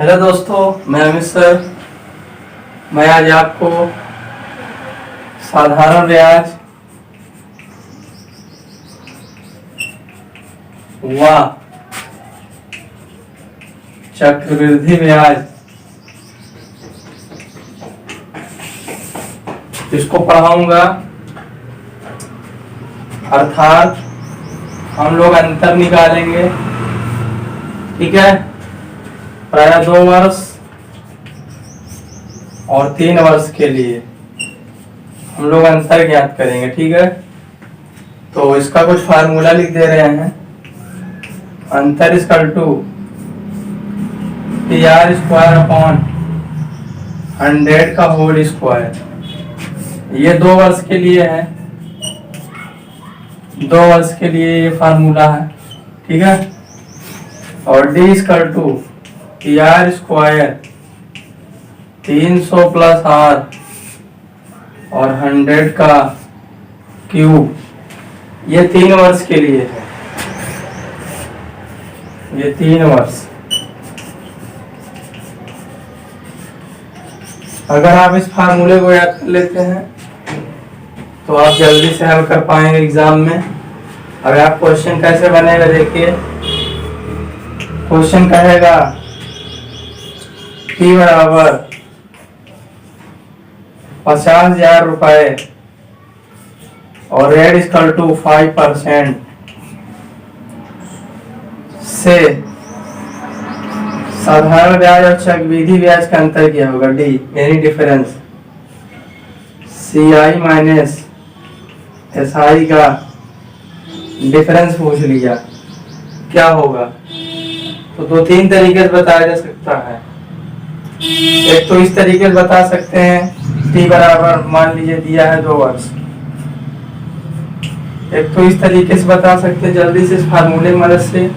Hello दोस्तों, मैं Amit sir. मैं आज आपको साधारण ब्याज व चक्रवृद्धि ब्याज इसको पढ़ाऊंगा। अर्थात हम लोग अंतर निकालेंगे, ठीक है। प्राय 2 वर्ष और 3 वर्ष के लिए हम लोग अंतर ज्ञात करेंगे, ठीक है। तो इसका कुछ फार्मूला लिख दे रहे हैं। अंतर equal to PR square upon 100 का होल स्क्वायर। ये 2 वर्ष के लिए है, 2 वर्ष के लिए ये फार्मूला है, ठीक है। और D equal to PR square 300 plus R और 100 का क्यूब। ये 3 वर्ष के लिए है, ये 3 वर्ष। अगर आप इस फार्मूले को याद कर लेते हैं तो आप जल्दी से हल कर पाएंगे एग्जाम में। अगर आप क्वेश्चन कैसे बनेगा, देखिए क्वेश्चन कहेगा P बराबर 50,000 रुपए और रेट इक्वल टू 5% से साधारण ब्याज और चक्रवृद्धि ब्याज का अंतर क्या होगा, D यानी डिफरेंस। CI माइनस SI का डिफरेंस पूछ लिया, क्या होगा। तो 2-3 तरीके से बताया जा सकता है। एक तो इस तरीके से बता सकते हैं, T बराबर मान लीजिए दिया है 2 वर्ष। एक तो इस तरीके से बता सकते हैं जल्दी से इस फार्मूले की मदद से,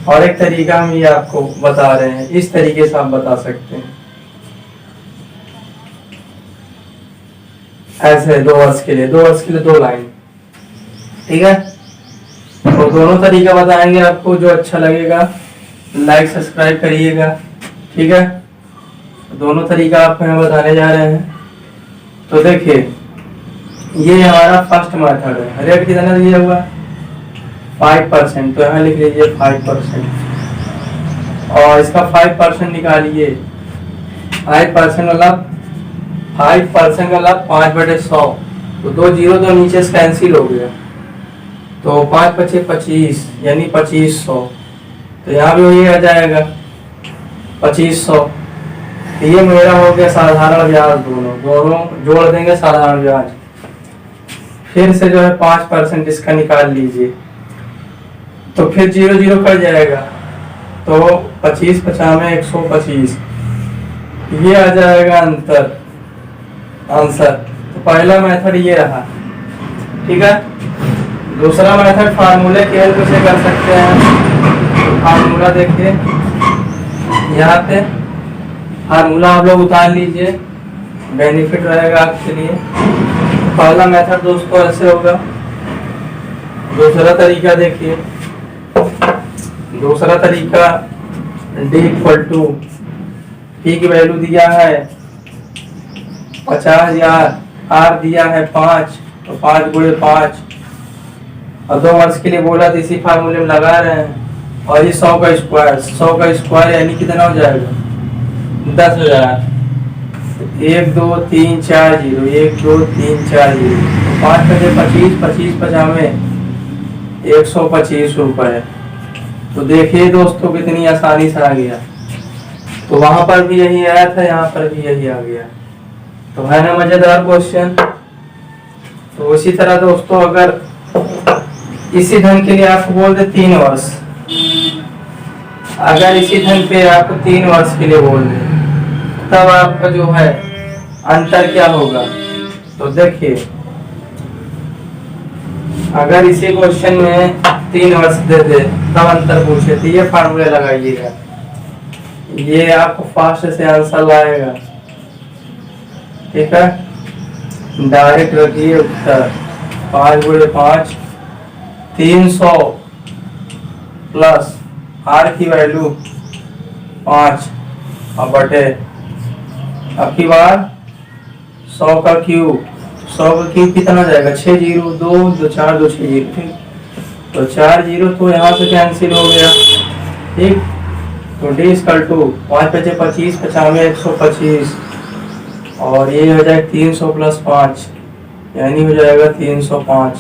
और एक तरीका हम ये आपको बता रहे हैं, इस तरीके से आप बता सकते हैं ऐसे 2 वर्ष के लिए, 2 वर्ष के लिए 2 लाइन, ठीक है। तो दोनों तरीका बताएंगे आपको, जो अच्छा लगेगा लाइक सब्सक्राइब करिएगा, ठीक है। दोनों तरीका आपको यहाँ बताने जा रहे हैं। तो देखिए ये हमारा फर्स्ट मेथड है। रेट कितना दिया हुआ 5%, तो यहाँ लिख लीजिए 5%। और इसका 5% निकालिए। 5% मतलब 5% मतलब 5/100, तो 2 जीरो तो नीचे से कैंसिल हो गया, तो 5×5 = 25 यानी 2500। तो यहाँ भी वही आ जाएगा 2500। ये मेरा हो गया साधारण ब्याज, दोनों जोड़ देंगे साधारण ब्याज। फिर से जो है 5% इसका निकाल लीजिए, तो फिर 0 0 कट जाएगा, तो 25 × 5 = 125। ये आ जाएगा आंसर। तो पहला मेथड ये रहा, ठीक है। दूसरा मेथड फार्मूले की हेल्प से कर सकते हैं। फार्मूला देखिए, यहाँ पे फार्मूला आप लोग उतार लीजिए, बेनिफिट रहेगा आपके लिए। पहला मेथड दोस्तों ऐसे होगा। दूसरा तरीका देखिए, दूसरा तरीका D इक्वल टू P की वैल्यू दिया है 50,000, R दिया है 5, तो 5 × 5 और 2 वर्ष के लिए बोला, तो इसी फार्मूले में लगा रहे हैं। और ये 100 का स्क्वायर, 100 का स्क्वायर यानी कितना हो जाएगा 10,000। 1 2 3 4 0, 1 2 3 4 0, 5 × 25, 25 × 50 125 रुपए। तो देखिए दोस्तों कितनी आसानी से आ गया। तो वहां पर भी यही आया था, यहाँ पर भी यही आ गया। तो है ना मजेदार क्वेश्चन। तो इसी तरह दोस्तों अगर इसी धन के लिए आपको बोल दे 3 वर्ष, अगर इसी धन पे आपको 3 वर्ष के लिए बोल दे, तब आपका जो है अंतर क्या होगा। तो देखिए अगर इसी क्वेश्चन में 3 वर्ष दे दे तब अंतर पूछे, तो ये फार्मूले लगाइएगा, ये आपको फास्ट से आंसर लाएगा, ठीक है। डायरेक्ट रखिए उत्तर 5 × 5 300 प्लस R की वैल्यू 5 और बटे, अब की बार 100 का क्यूब, 100 का क्यूब कितना जाएगा, 6 जीरो, 2 2 4 2 6 जीरो, ठीक। तो 4 जीरो तो यहाँ से कैंसिल हो गया, ठीक। तो डी इक्वल टू 5 बचे 25, 95 125, और ये हो जाएगा 300 प्लस 5, यानी हो जाएगा 305,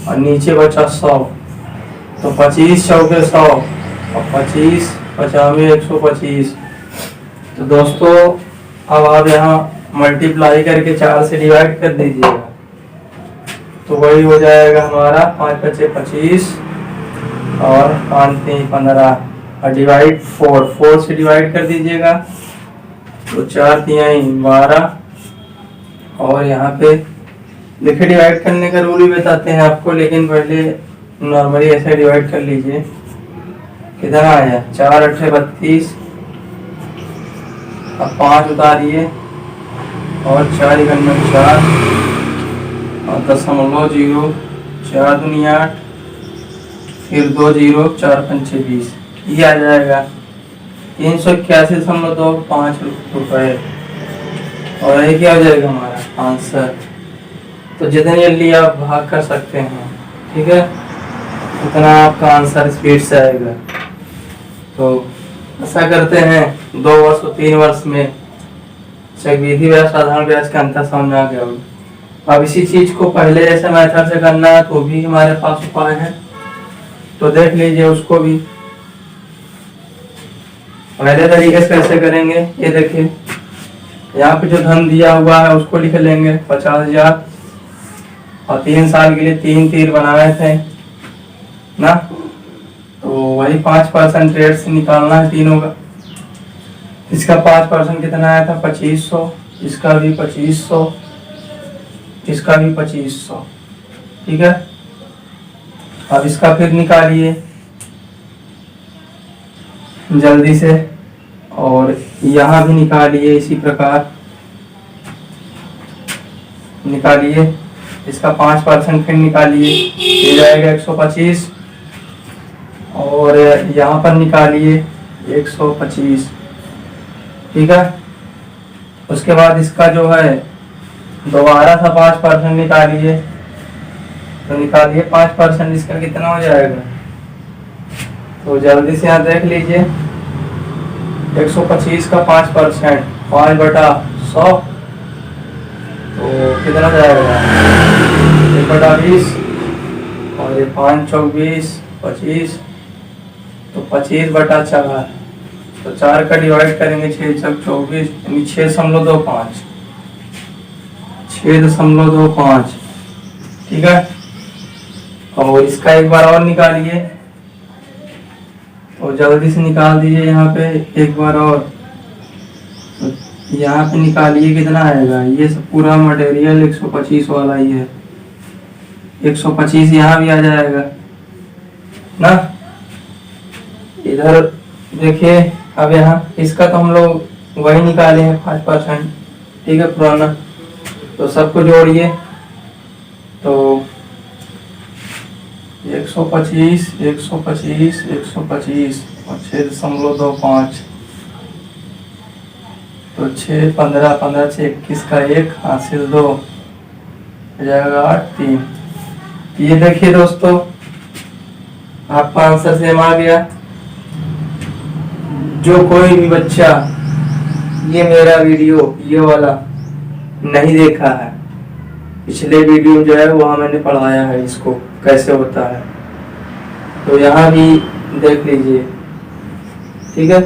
और नीचे बचा 100, तो 25 चौके 100, और 25 95 125। तो दोस्तों अब आप यहाँ मल्टीप्लाई करके 4 से डिवाइड कर दीजिएगा, तो वही हो जाएगा हमारा 5 बचे 25 और 5 3 15, और डिवाइड 4 से डिवाइड कर दीजिएगा, तो 4 3 12, और यहाँ पे देखिए डिवाइड करने का रूल भी बताते हैं आपको, लेकिन पहले नॉर्मली ऐसे डिवाइड कर लीजिए। कितना आया, 4 8 32, अब 5 उतारिए, और 4 1 4, और 0.0, 4 दूनी 8, फिर 2 जीरो, 4 5 20, ये आ जाएगा 381.25 रुपये, और ये क्या हो जाएगा हमारा आंसर। तो जितनी जल्दी आप भाग कर सकते हैं, ठीक है, उतना आपका आंसर स्पीड से आएगा। तो ऐसा करते हैं 2 वर्ष और 3 वर्ष में चक्रवृद्धि ब्याज साधारण ब्याज का अंतर समझ आ गया होगा। अब इसी चीज को पहले जैसे मेथड से करना है तो भी हमारे पास उपाय है, तो देख लीजिए उसको भी। पहले तरीके से कैसे करेंगे, ये देखिए यहाँ पे जो धन दिया हुआ है उसको लिख लेंगे 50,000, और 3 साल के लिए 3 तीर बनाए थे ना, तो वही 5% रेट से निकालना है तीनों का। इसका 5% कितना आया था 2500, इसका भी 2500, इसका भी 2500, ठीक है। अब इसका फिर निकालिए जल्दी से, और यहाँ भी निकालिए इसी प्रकार निकालिए, इसका 5% फिर निकालिए, ये जाएगा 125, और यहाँ पर निकालिए 125, ठीक है। उसके बाद इसका जो है दोबारा सा 5% निकालिए, तो निकालिए 5%, इसका कितना हो जाएगा, तो जल्दी से यहाँ देख लीजिए 125 का 5%, 5/100, तो कितना जाएगा 1/20, और ये 5 चौक 20 25, तो 25/4, तो 4 का डिवाइड करेंगे 6 चौक 24, यानी 6.25, 6.25, ठीक है। और इसका एक बार और निकालिए, तो जल्दी से निकाल दीजिए यहाँ पे एक बार और, तो यहाँ पे निकालिए कितना आएगा, ये सब पूरा मटेरियल 125 वाला ही है, 125 यहाँ भी आ जाएगा ना। इधर देखिए, अब यहाँ इसका तो हम लोग वही निकाले हैं 5%, ठीक है, पुराना। तो सबको जोड़िए, तो 125 125 125 और 6.25, तो 6 15 15 6 21 का 1 हासिल 2 हो जाएगा 8 3। ये देखिए दोस्तों, आपका आंसर सेम आ गया। जो कोई भी बच्चा ये मेरा वीडियो ये वाला नहीं देखा है, पिछले वीडियो जो है वहाँ मैंने पढ़ाया है इसको कैसे होता है, तो यहाँ भी देख लीजिए, ठीक है।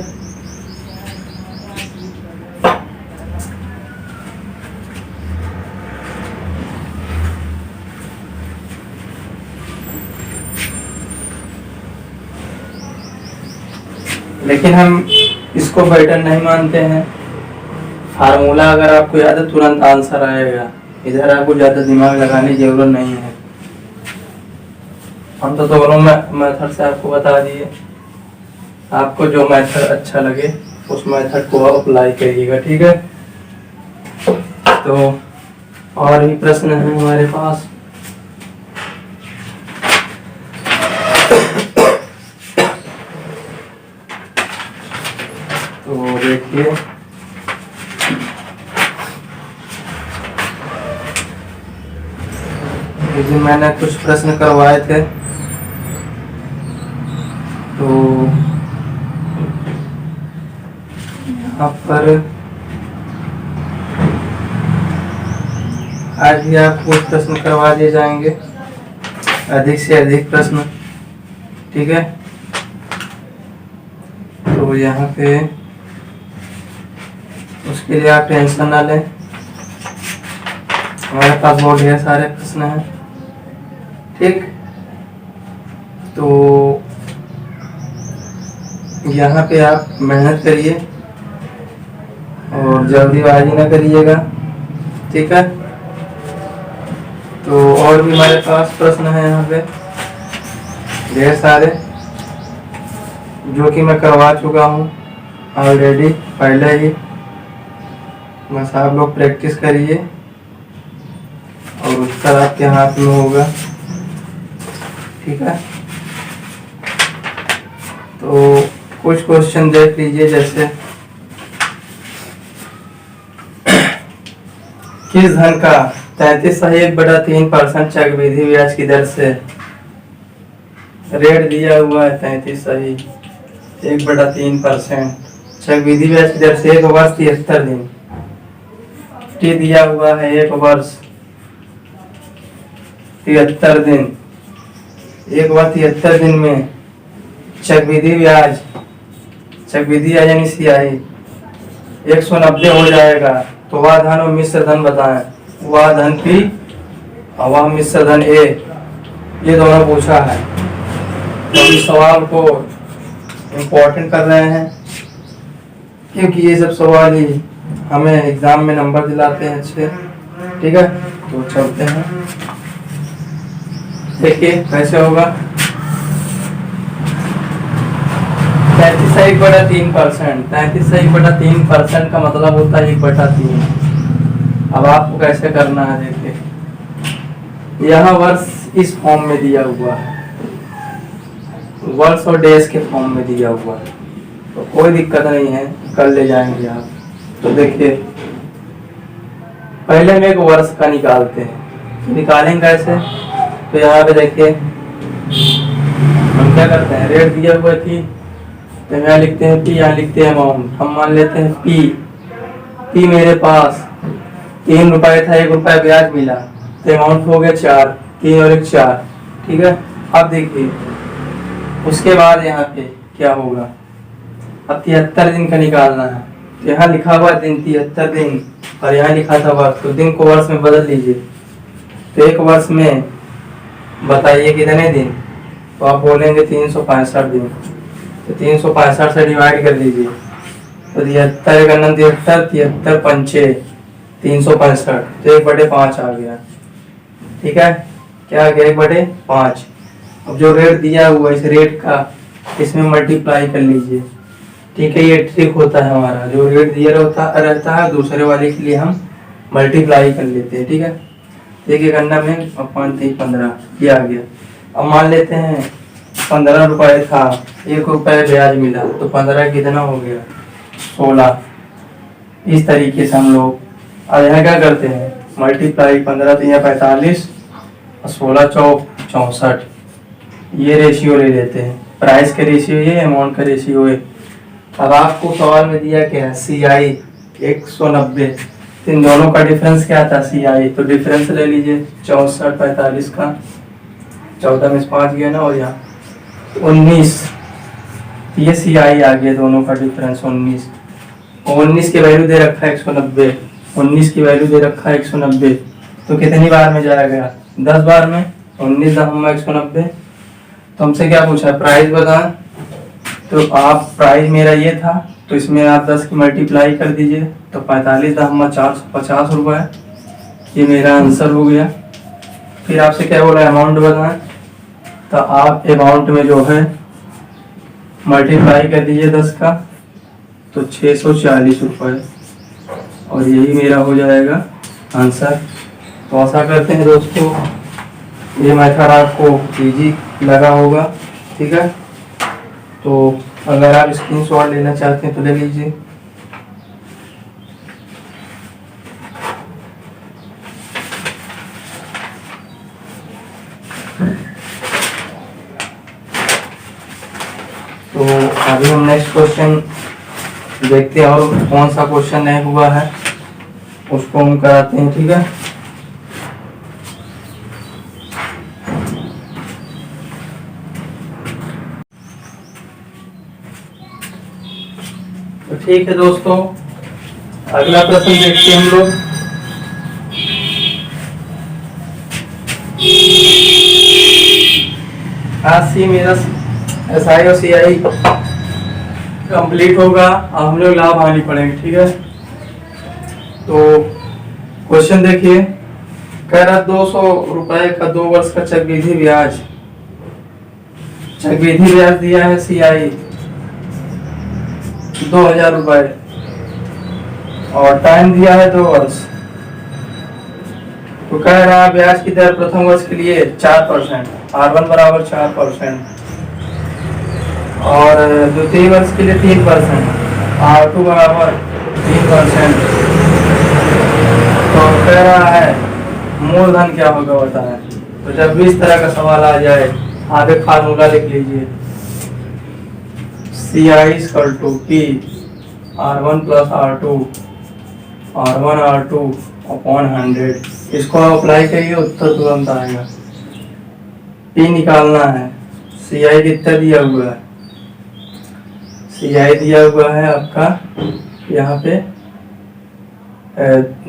लेकिन हम इसको पैटर्न नहीं मानते हैं, फार्मूला अगर आपको याद है तुरंत आंसर आएगा, इधर आपको ज्यादा दिमाग लगाने की जरूरत नहीं है। हम तो दोनों मेथड से आपको बता दिए, आपको जो मेथड अच्छा लगे उस मेथड को अप्लाई करिएगा, ठीक है। तो और भी प्रश्न है हमारे पास, तो देखिए इस दिन मैंने कुछ प्रश्न करवाए थे, तो यहाँ पर आज भी आपको कुछ प्रश्न करवा दिए जाएंगे, अधिक से अधिक प्रश्न, ठीक है। तो यहाँ पे उसके लिए आप टेंशन ना लें, हमारे पास बहुत ढेर सारे प्रश्न हैं, ठीक। तो यहाँ पे आप मेहनत करिए और जल्दीबाजी ना करिएगा, ठीक है। तो और भी हमारे पास प्रश्न है यहाँ पे ढेर सारे, जो कि मैं करवा चुका हूँ ऑलरेडी पहले ही। बस आप लोग प्रैक्टिस करिए और उत्तर आपके हाथ में होगा, ठीक है। तो कुछ क्वेश्चन देख लीजिए, जैसे किस धन का 33.3% चक्रवृद्धि ब्याज की दर से रेट दिया हुआ है? 33.3% चक्रवृद्धि ब्याज की दर से 1 वर्ष 73 दिन टी दिया हुआ है। 1 वर्ष 73 दिन, 1 वर्ष 73 दिन में चक्रवृद्धि ब्याज यानी CI 190 हो जाएगा। तो वह धन और मिश्र धन बताएं, वह धन P और वह मिश्र धन A, ये दोनों पूछा है। तो इस सवाल को इम्पोर्टेंट कर रहे हैं, क्योंकि ये सब सवाल ही हमें एग्जाम में नंबर दिलाते हैं अच्छे, ठीक है। तो चलते हैं, देखिए कैसे होगा। 33.3% का मतलब होता है 1/3। अब आपको कैसे करना है, देखिए यहाँ वर्ष इस फॉर्म में दिया हुआ है, वर्ष और डेज के फॉर्म में दिया हुआ है, तो कोई दिक्कत नहीं है, कर ले जाएंगे आप। तो देखिए पहले हम एक वर्ष का निकालते हैं, निकालेंगे कैसे। तो यहाँ पे देखिए हम क्या करते हैं, रेट दिया हुआ थी तो यहाँ लिखते हैं P, यहाँ लिखते हैं अमाउंट। हम मान लेते हैं P मेरे पास 3 रुपए था, 1 रुपया ब्याज मिला, तो अमाउंट हो गया 4, 3 और 1 4, ठीक है। अब देखिए उसके बाद यहाँ पे क्या होगा, अब 73 दिन का निकालना है। तो यहाँ लिखा हुआ दिन 73 दिन और यहाँ लिखा था वर्ष, तो दिन को वर्ष में बदल लीजिए। तो 1 वर्ष में बताइए कितने दिन, तो आप बोलेंगे 365 दिन। तो 365 से डिवाइड कर लीजिए, तो 73 का 73 पंचे 365, तो 1/5 आ गया, ठीक है। क्या आ गया, 1/5। अब जो रेट दिया हुआ इस रेट का इसमें मल्टीप्लाई कर लीजिए, ठीक है। ये ट्रिक होता है हमारा, जो रेट दिया रहता है दूसरे वाले के लिए हम मल्टीप्लाई कर लेते हैं, ठीक है। देखिए गन्ना में 15, ये आ गया। अब मान लेते हैं 15 रुपए था, 1 रुपया ब्याज मिला, तो 15 कितना हो गया, 16। इस तरीके से हम लोग अब यहाँ क्या करते हैं, मल्टीप्लाई 15 3 45 और 16 चौक 64, ये रेशियो ले लेते हैं। प्राइस का रेशियो ये, अमाउंट का रेशियो ये। अब आपको सवाल में दिया क्या है, CI 190, इन दोनों का डिफरेंस क्या था CI, तो डिफरेंस ले लीजिए 64 45 का, 14 में 5 गया ना, और यहाँ 19, ये CI आ गया, दोनों का डिफरेंस 19। 19 की वैल्यू दे रखा है 190, 19 की वैल्यू दे रखा है 190, तो कितनी बार में जाएगा, 10 बार में। 19 दशमलव 190, तो हमसे क्या पूछा है, प्राइस बताएं। तो आप प्राइस मेरा ये था, तो इसमें आप 10 की मल्टीप्लाई कर दीजिए, तो 45,450 रुपये, ये मेरा आंसर हो गया। फिर आपसे क्या बोला, अमाउंट बताएं। तो आप अमाउंट में जो है मल्टीप्लाई कर दीजिए 10 का, तो 640 रुपये, और यही मेरा हो जाएगा आंसर। तो आशा करते हैं दोस्तों ये मेथड आपको इजी लगा होगा, ठीक है। तो अगर आप स्क्रीनशॉट लेना चाहते हैं तो ले लीजिए, अभी हम नेक्स्ट क्वेश्चन देखते हैं, और कौन सा क्वेश्चन नहीं हुआ है उसको हम कराते हैं, ठीक है। तो ठीक है दोस्तों, अगला प्रश्न देखते हैं हम लोग। आज सी मेरा SI और CI कंप्लीट होगा, अब हम लोग लाभ हानि पढ़ेंगे, ठीक है। तो क्वेश्चन देखिए, कह रहा 200 रुपए का 2 वर्ष का चक्रवृद्धि ब्याज दिया है CI 2000 रुपए, और टाइम दिया है 2 वर्ष। तो कह रहा है ब्याज की दर प्रथम वर्ष के लिए 4%, R1 बराबर 4%, और द्वितीय वर्ष के लिए 3%, R2 बराबर 3%। तो कह रहा है मूलधन क्या होगा बताएं। तो जब भी इस तरह का सवाल आ जाए, आगे फार्मूला लिख लीजिए, CI = P R1 + R2 upon 100। इसको अप्लाई करिए, उत्तर तुरंत आएगा। P निकालना है, CI कितना दिया हुआ है, CI दिया हुआ है आपका यहाँ पे,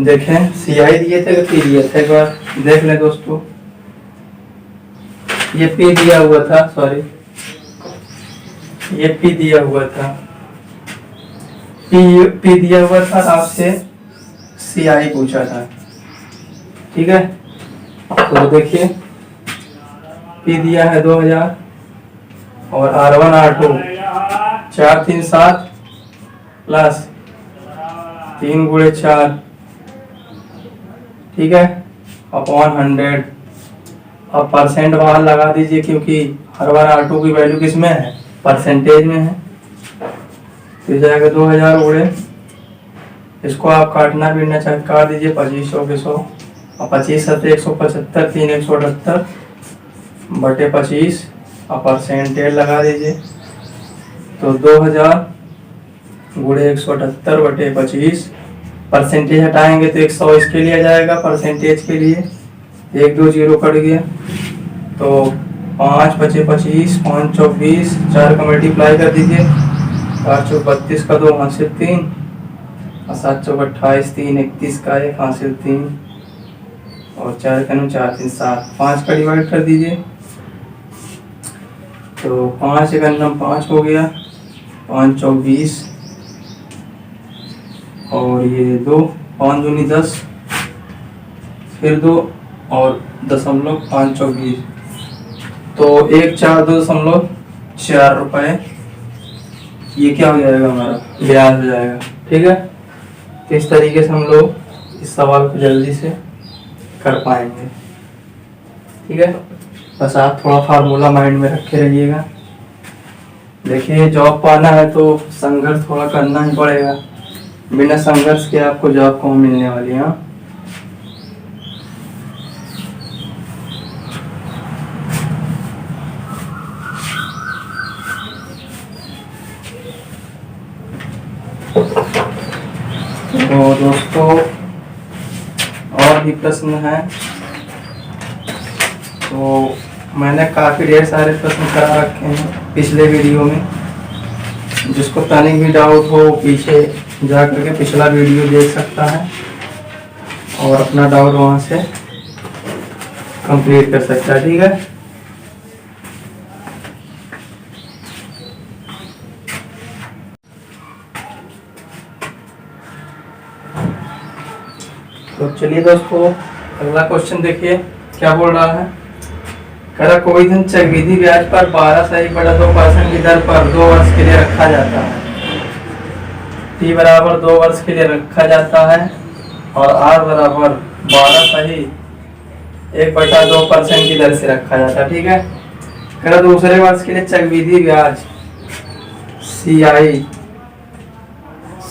देखें CI दिए थे कि P दिए थे, एक बार देख लें दोस्तों। ये P दिया हुआ था, सॉरी ये P दिया हुआ था, P दिया हुआ था, आपसे CI पूछा था, ठीक है। तो देखिए P दिया है 2000, और R1 R2 4 3 7 प्लस 3 × 4, ठीक है, अपॉन 100। अब परसेंट बाहर लगा दीजिए, क्योंकि R1 R2 की वैल्यू किस में है, परसेंटेज में है। तो जाएगा 2000 उड़े, इसको आप काटना पीटना चाहे काट दीजिए, 2500 के 100, और 25 7 175, 3 178 बटे 25, और परसेंटेज लगा दीजिए। तो 2000 × 178 बटे 25, परसेंटेज हटाएंगे तो 100 इसके लिए आ जाएगा, परसेंटेज के लिए 1 2 0 कट गया। तो 5 बचे 25, 5 चौक 20, 4 का मल्टीप्लाई कर दीजिए, 4 चौक 32 का 2 हासिल 3, और 7 चौक 28, 3 31 का 1 हासिल 3, और 4 का 9 4 3 7, 5 का डिवाइड कर दीजिए। तो 5 × 9 5 हो गया, 5 चौक 20, और ये 2 5 दूनी 10, फिर 2 और 0.5 चौक 20, तो 142.4 रुपए ये क्या हो जाएगा, हमारा ब्याज हो जाएगा, ठीक है। तो इस तरीके से हम लोग इस सवाल को जल्दी से कर पाएंगे, ठीक है। बस आप थोड़ा फार्मूला माइंड में रखे रहिएगा। देखिए जॉब पाना है तो संघर्ष थोड़ा करना ही पड़ेगा, बिना संघर्ष के आपको जॉब कहाँ मिलने वाली है। तो दोस्तों और भी प्रश्न है, तो मैंने काफ़ी ढेर सारे प्रश्न करा रखे हैं पिछले वीडियो में। जिसको तनिक भी डाउट हो पीछे जा करके पिछला वीडियो देख सकता है और अपना डाउट वहाँ से कंप्लीट कर सकता है, ठीक है। तो चलिए दोस्तों अगला क्वेश्चन देखिए क्या बोल रहा है। कह रहा कोई धन चक्रवृद्धि ब्याज पर 12.2% की दर पर 2 वर्ष के लिए रखा जाता है। T बराबर 2 वर्ष के लिए रखा जाता है और R बराबर 12.1/2% की दर से रखा जाता है, ठीक है। कह रहा दूसरे वर्ष के लिए चक्रवृद्धि ब्याज CI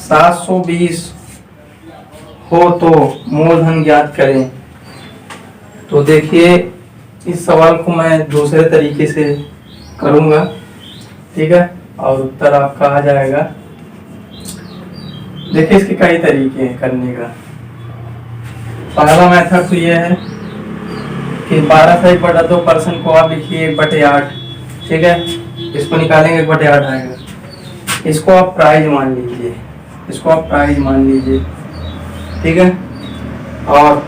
720 हो तो मूलधन ज्ञात करें। तो देखिए इस सवाल को मैं दूसरे तरीके से करूंगा, ठीक है। और उत्तर आपका आ जाएगा। देखिए इसके कई तरीके हैं करने का। पहला मेथड तो ये है कि 12 से 1/2% को आप लिखिए 1/8, ठीक है, इसको निकालेंगे 1/8 आएगा। इसको आप प्राइज मान लीजिए, इसको आप प्राइज मान लीजिए, ठीक है। और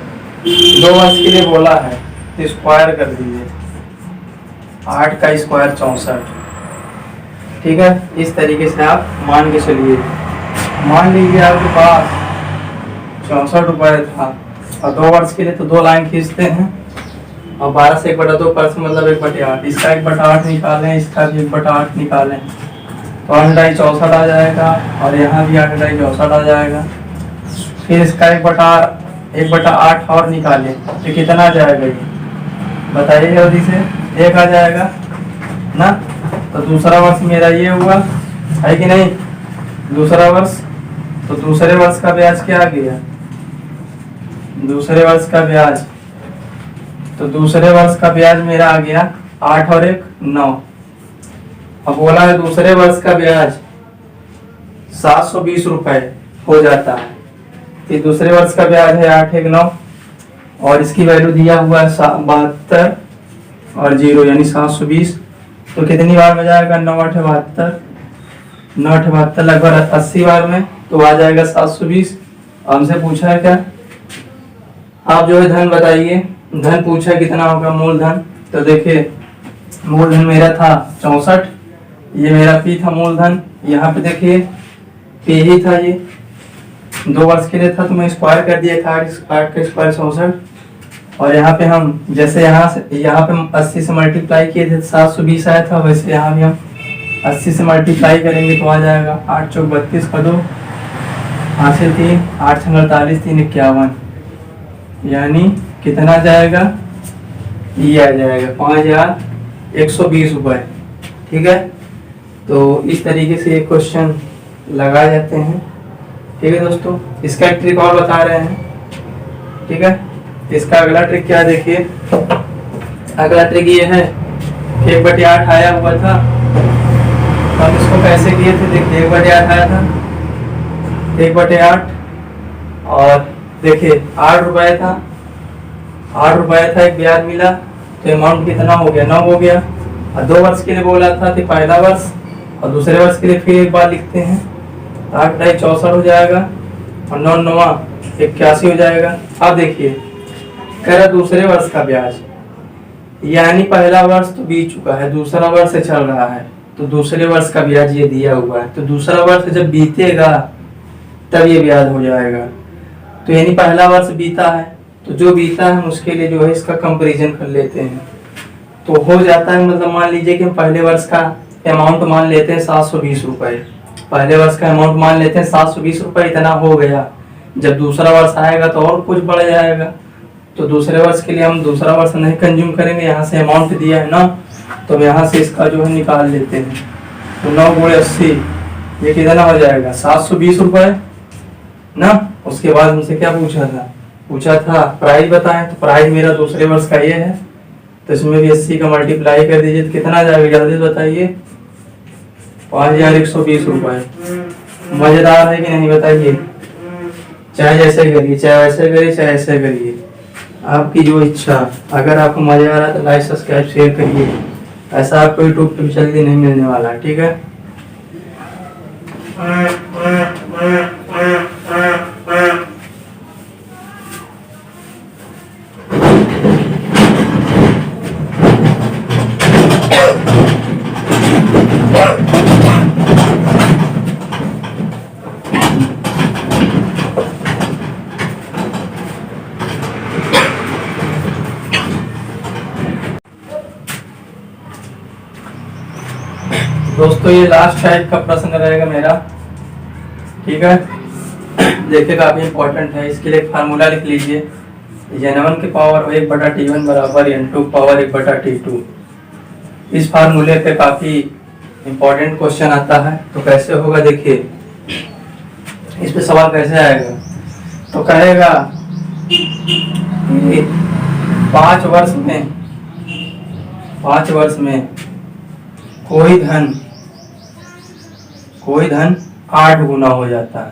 2 वर्ष के लिए बोला है तो स्क्वायर कर दीजिए, 8 का स्क्वायर 64, ठीक है। इस तरीके से आप मान के चलिए। मान लीजिए आपके पास 64 रुपये था और 2 वर्ष के लिए तो 2 लाइन खींचते हैं और 12 से 1/2% मतलब 1/8, इसका 1/8 निकालें, इसका भी 1/8 निकालें तो 8×64 आ जाएगा और यहाँ भी 8×64 आ जाएगा। फिर इसका 1/8 और निकालें तो कितना आ जाएगा ये बताइए जल्दी से। 1 आ जाएगा ना। तो दूसरा वर्ष मेरा ये हुआ है कि नहीं, दूसरा वर्ष। तो दूसरे वर्ष का ब्याज क्या आ गया, दूसरे वर्ष का ब्याज, तो दूसरे वर्ष का ब्याज मेरा आ गया 8 और 1 9। अब बोला है दूसरे वर्ष का ब्याज 720 रुपए हो जाता है। तो दूसरे वर्ष का ब्याज है 8 1 9 और इसकी वैल्यू दिया हुआ है 72 और 0 यानी 720। तो कितनी बार में जाएगा, 9 8 72, 9 8 72 लगभग 80 बार में तो आ जाएगा 720। हमसे पूछा है क्या, आप जो है धन बताइए। धन पूछा है कितना होगा मूलधन। तो देखिए मूलधन मेरा था 64, ये मेरा पी था मूलधन। यहाँ पे देखिए पी ही था, ये 2 वर्ष के लिए था तो मैं स्क्वायर कर दिया था 8 का स्क्वायर 64। और यहाँ पे हम जैसे यहाँ पे हम 80 से मल्टीप्लाई किए थे 720 आया था, वैसे यहाँ भी हम 80 से मल्टीप्लाई करेंगे तो आ जाएगा 8 चौक 32 का 2, 8 से 3 8 से 48 3 51 यानी कितना जाएगा, ये आ जाएगा 5120 रुपये, ठीक है। तो इस तरीके से ये क्वेश्चन लगाए जाते हैं, ठीक है दोस्तों। इसका एक ट्रिक और बता रहे हैं, ठीक है। इसका अगला ट्रिक क्या है देखिए। अगला ट्रिक ये है कि 1/8 आया हुआ था, हम इसको कैसे किए थे देखिए। 1/8 आया था, 1/8 और देखिए 8 रुपये था, 8 रुपये था, एक ब्याज मिला तो अमाउंट कितना हो गया, 9 हो गया। और 2 वर्ष के लिए बोला था तो पहला वर्ष और दूसरे वर्ष के लिए फिर एक बार लिखते हैं, 8 × 64 हो जाएगा और 9 9 81 हो जाएगा। अब देखिए कह रहा दूसरे वर्ष का ब्याज, यानी पहला वर्ष तो बीत चुका है, दूसरा वर्ष चल रहा है तो दूसरे वर्ष का ब्याज ये दिया हुआ है। तो दूसरा वर्ष जब बीतेगा तब ये ब्याज हो जाएगा। तो यानी पहला वर्ष बीता है तो जो बीता है उसके लिए जो है इसका कंपैरिजन कर लेते हैं तो हो जाता है। मतलब मान लीजिए कि हम पहले वर्ष का अमाउंट मान लेते हैं 720 रुपये, पहले वर्ष का अमाउंट मान लेते हैं 720 रुपये, इतना हो गया। जब दूसरा वर्ष आएगा तो और कुछ बढ़ जाएगा। तो दूसरे वर्ष के लिए हम दूसरा वर्ष नहीं कंज्यूम करेंगे, यहाँ से अमाउंट दिया है ना तो यहाँ से इसका जो है निकाल लेते हैं। तो 9 × 80 ये कितना हो जाएगा, 720 रुपये ना। उसके बाद हमसे क्या पूछा था प्राइस बताएं। तो प्राइस मेरा दूसरे वर्ष का ये है तो इसमें भी 80 का मल्टीप्लाई कर दीजिए तो कितना आ जाएगा जल्दी बताइए, 5120 रुपये। मजेदार है कि नहीं बताइए। चाहे जैसे करिए, चाहे वैसे करिए, चाहे ऐसे करिए, आपकी जो इच्छा। अगर आपको मजा आ रहा है तो लाइक सब्सक्राइब शेयर करिए, ऐसा आपको यूट्यूब पे जल्दी नहीं मिलने वाला है, ठीक है। दोस्तों ये लास्ट टाइप का प्रश्न रहेगा मेरा, ठीक है। देखिए काफी इंपॉर्टेंट है, इसके लिए फार्मूला लिख लीजिए। n1 की पावर 1/t1 बराबर n2 पावर 1/t2। इस फार्मूले पे काफी इंपॉर्टेंट क्वेश्चन आता है। तो कैसे होगा देखिए, इस पे सवाल कैसे आएगा। तो कहेगा 5 वर्ष में कोई धन कोई धन 8 गुना हो जाता है,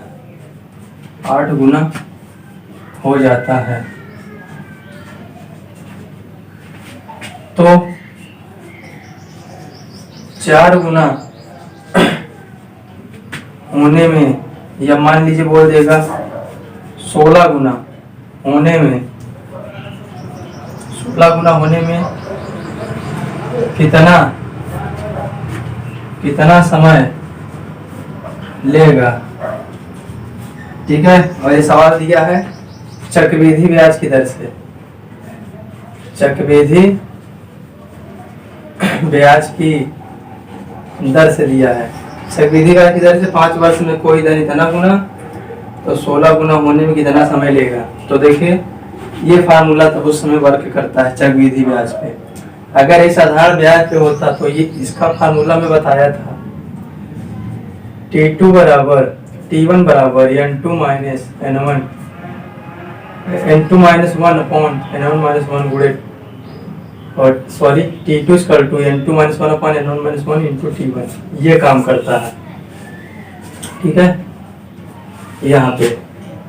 8 गुना हो जाता है। तो 4 गुना होने में, या मान लीजिए बोल देगा 16 गुना होने में, 16 गुना होने में कितना समय लेगा। ठीक है। और ये सवाल दिया है चक्रवृद्धि ब्याज की दर से, चक्रवृद्धि ब्याज की दर से दिया है। चक्रवृद्धि ब्याज की दर से 5 वर्ष में कोई धन इतना गुना, तो 16 गुना होने में कितना समय लेगा। तो देखिए ये फार्मूला तो उस समय वर्क करता है चक्रवृद्धि ब्याज पे। अगर ये साधारण ब्याज पे होता तो ये इसका फार्मूला में बताया था, T2 बराबर T1 बराबर N2 minus N1 N2 minus 1 upon N1 minus 1 गुणे, और sorry T2 equal to N2 minus 1 upon N1 minus 1 into T1, ये काम करता है। ठीक है यहाँ पे,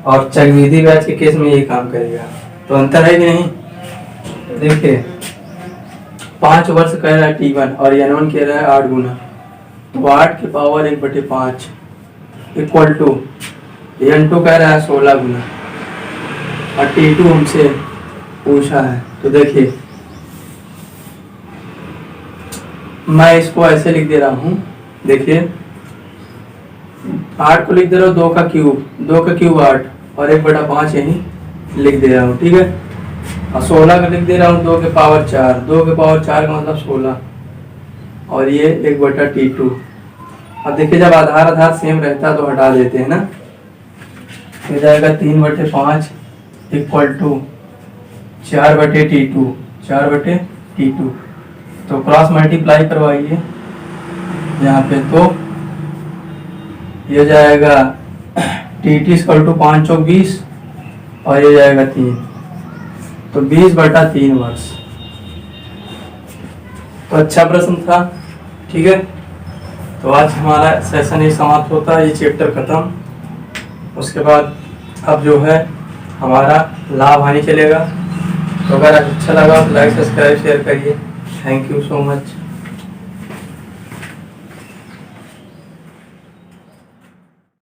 और चक्रवृद्धि ब्याज के केस में ये काम करेगा। तो अंतर है कि नहीं। देखिए 5 वर्ष कह रहा है T1 और N1 कह रहा है 8 गुना, तो 8 की पावर 1/5 इक्वल टू N2 कह रहा है 16 गुना और T2 हमसे पूछा है। तो देखिए मैं इसको ऐसे लिख दे रहा हूँ, देखिए 8 को लिख दे रहा हूँ 2 का क्यूब 8 और 1/5 यही लिख दे रहा हूँ। ठीक है। और 16 का लिख दे रहा हूँ 2 के पावर 4, 2 के पावर 4 का मतलब 16, और ये 1/T2। अब देखिए जब आधार सेम रहता है तो हटा देते हैं ना, हो जाएगा 3/5 इक्वल टू 4/T2। तो क्रॉस मल्टीप्लाई करवाइए यहाँ पे, तो ये जाएगा T2 इक्वल टू 5 चौक 20 और ये जाएगा 3, तो 20/3 वर्ष। तो अच्छा प्रश्न था। ठीक है। तो आज हमारा सेशन ही समाप्त होता है, ये चैप्टर खत्म। उसके बाद अब जो है हमारा लाभ हानि चलेगा। तो अगर अच्छा लगा तो लाइक सब्सक्राइब शेयर करिए। Thank you so much.